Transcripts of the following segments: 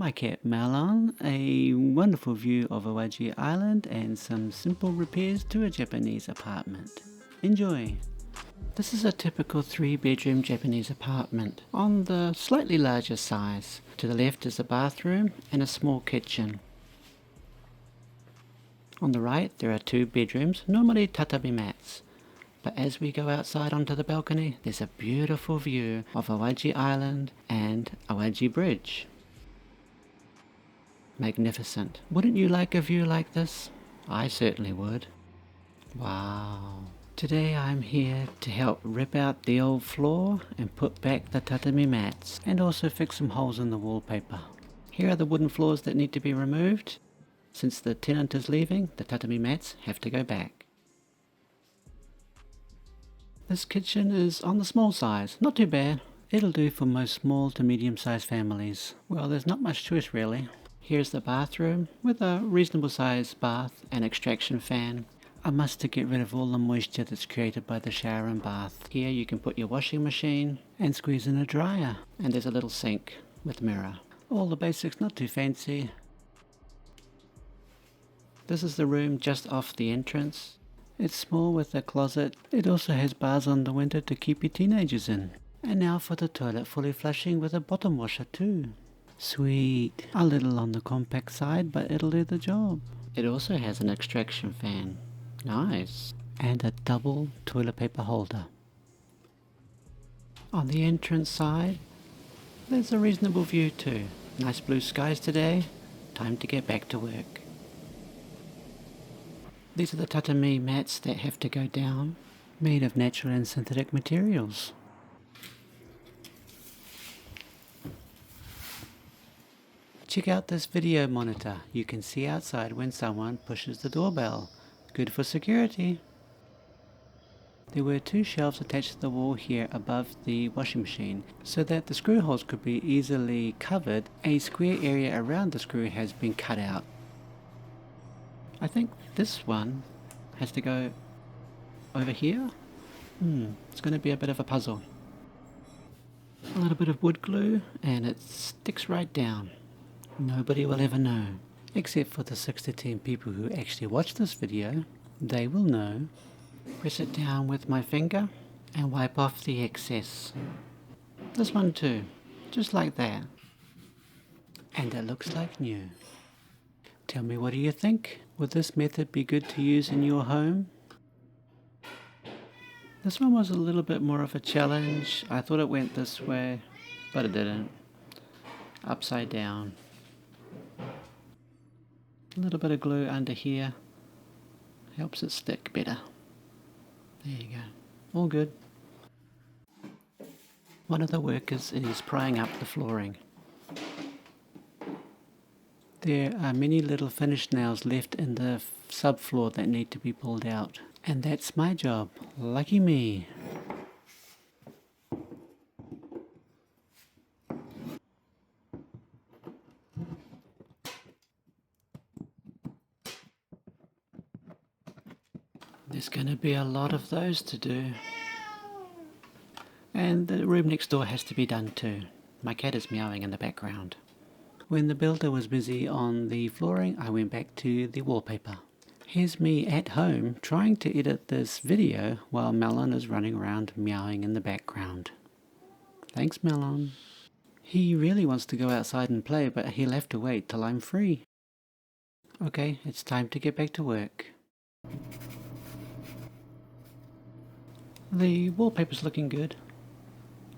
My cat Malon, a wonderful view of Awaji Island and some simple repairs to a Japanese apartment. Enjoy! This is a typical 3-bedroom Japanese apartment on the slightly larger size. To the left is a bathroom and a small kitchen. On the right there are 2 bedrooms, normally tatami mats. But as we go outside onto the balcony, there's a beautiful view of Awaji Island and Awaji Bridge. Magnificent. Wouldn't you like a view like this? I certainly would. Wow. Today I'm here to help rip out the old floor and put back the tatami mats and also fix some holes in the wallpaper. Here are the wooden floors that need to be removed. Since the tenant is leaving, the tatami mats have to go back. This kitchen is on the small size, not too bad. It'll do for most small to medium sized families. Well, there's not much choice really. Here's the bathroom with a reasonable sized bath and extraction fan. A must to get rid of all the moisture that's created by the shower and bath. Here you can put your washing machine and squeeze in a dryer. And there's a little sink with mirror. All the basics, not too fancy. This is the room just off the entrance. It's small with a closet. It also has bars on the window to keep your teenagers in. And now for the toilet, fully flushing with a bottom washer too. Sweet. A little on the compact side, but it'll do the job. It also has an extraction fan. Nice. And a double toilet paper holder. On the entrance side, there's a reasonable view too. Nice blue skies today. Time to get back to work. These are the tatami mats that have to go down, made of natural and synthetic materials. Check out this video monitor. You can see outside when someone pushes the doorbell. Good for security. There were 2 shelves attached to the wall here above the washing machine so that the screw holes could be easily covered. A square area around the screw has been cut out. I think this one has to go over here. It's going to be a bit of a puzzle. A little bit of wood glue and it sticks right down. Nobody will ever know, except for the 6 to 10 people who actually watch this video. They will know. Press it down with my finger and wipe off the excess. This one too, just like that. And it looks like new. Tell me, what do you think? Would this method be good to use in your home? This one was a little bit more of a challenge. I thought it went this way, but it didn't. Upside down. A little bit of glue under here helps it stick better. There you go. All good. One of the workers is prying up the flooring. There are many little finish nails left in the subfloor that need to be pulled out. And that's my job. Lucky me. There's going to be a lot of those to do. And the room next door has to be done too. My cat is meowing in the background. When the builder was busy on the flooring, I went back to the wallpaper. Here's me at home trying to edit this video while Melon is running around meowing in the background. Thanks, Melon. He really wants to go outside and play, but he'll have to wait till I'm free. Okay, it's time to get back to work. The wallpaper's looking good.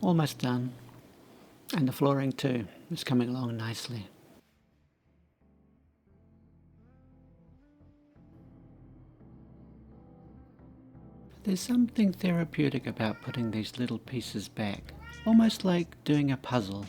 Almost done. And the flooring too is coming along nicely. There's something therapeutic about putting these little pieces back, almost like doing a puzzle.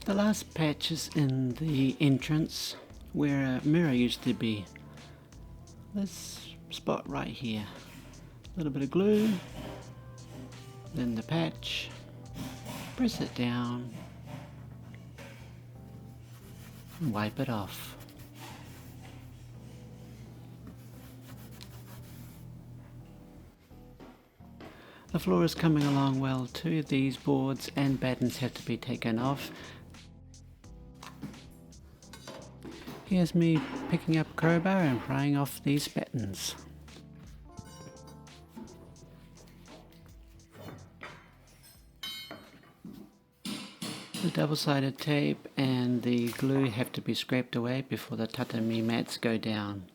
The last patch is in the entrance where a mirror used to be. This spot right here. A little bit of glue, then the patch, press it down, and wipe it off. The floor is coming along well too. These boards and battens have to be taken off. Here's me picking up a crowbar and prying off these battens. The double-sided tape and the glue have to be scraped away before the tatami mats go down.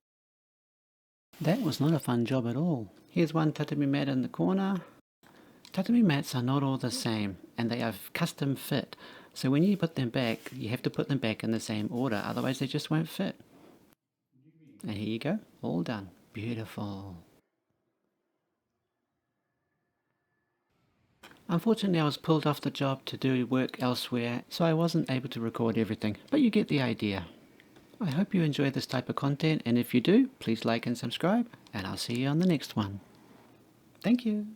That was not a fun job at all. Here's one tatami mat in the corner. Tatami mats are not all the same, and they are custom fit, so when you put them back, you have to put them back in the same order, otherwise they just won't fit. And here you go, all done. Beautiful. Unfortunately, I was pulled off the job to do work elsewhere, so I wasn't able to record everything, but you get the idea. I hope you enjoy this type of content, and if you do, please like and subscribe, and I'll see you on the next one. Thank you.